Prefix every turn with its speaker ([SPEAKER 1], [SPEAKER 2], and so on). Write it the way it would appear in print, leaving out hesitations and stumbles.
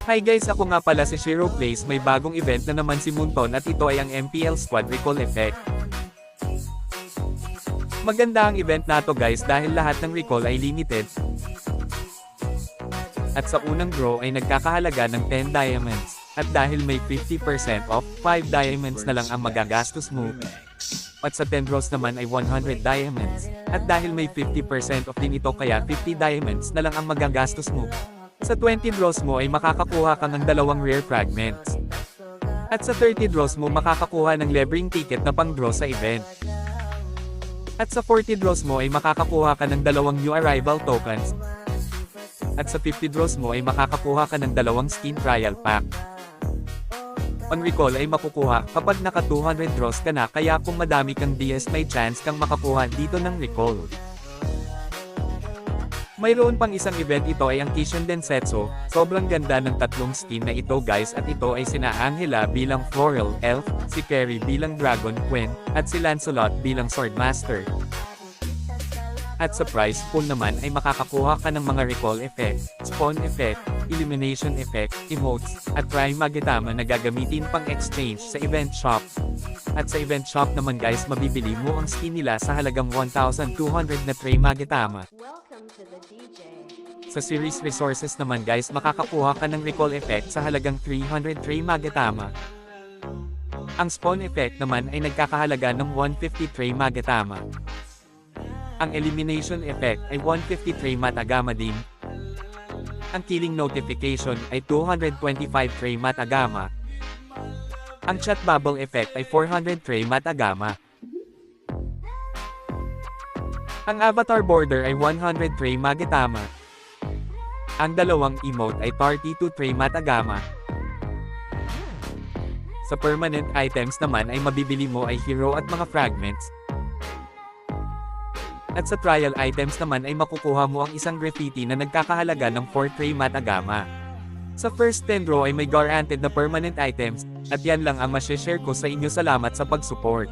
[SPEAKER 1] Hi guys, ako nga pala si Shiro Plays. May bagong event na naman si Moonton at ito ay ang MPL Squad Recall Effect. Maganda ang event na to guys dahil lahat ng recall ay limited. At sa unang draw ay nagkakahalaga ng 10 diamonds. At dahil may 50% off, 5 diamonds na lang ang magagastos mo. At sa 10 draws naman ay 100 diamonds. At dahil may 50% off din ito kaya 50 diamonds na lang ang magagastos mo. Sa 20 draws mo ay makakakuha ka ng 2 rare fragments. At sa 30 draws mo makakakuha ng levering ticket na pang-draw sa event. At sa 40 draws mo ay makakakuha ka ng 2 new arrival tokens. At sa 50 draws mo ay makakakuha ka ng 2 skin trial pack. On recall ay makukuha kapag naka 200 draws ka na kaya kung madami kang DS may chance kang makakuha dito ng recall. Mayroon pang isang event, ito ay ang Kishin Densetsu. Sobrang ganda ng 3 skin na ito guys at ito ay sina Angela bilang Floral Elf, si Kerry bilang Dragon Queen, at si Lancelot bilang Swordmaster. At sa prize pool naman ay makakakuha ka ng mga recall effect, spawn effect, illumination effect, emotes, at Prime Magetama na gagamitin pang exchange sa event shop. At sa event shop naman guys mabibili mo ang skin nila sa halagang 1,200 na Tray Magetama. Sa series resources naman guys makakakuha ka ng recall effect sa halagang 300 Tray Magetama. Ang spawn effect naman ay nagkakahalaga ng 150 Tray Magetama. Ang elimination effect ay 150 Tray Matagama din. Ang killing notification ay 225 Tray Matagama. Ang chat bubble effect ay 400 Tray Matagama. Ang avatar border ay 100 Tray Magetama. Ang 2 emote ay 32 Tray Matagama. Sa permanent items naman ay mabibili mo ay hero at mga fragments. At sa trial items naman ay makukuha mo ang isang graffiti na nagkakahalaga ng 4 Tray Matagama. Sa first 10 draw ay may guaranteed na permanent items, at yan lang ang masishare ko sa inyo. Salamat sa pag-support.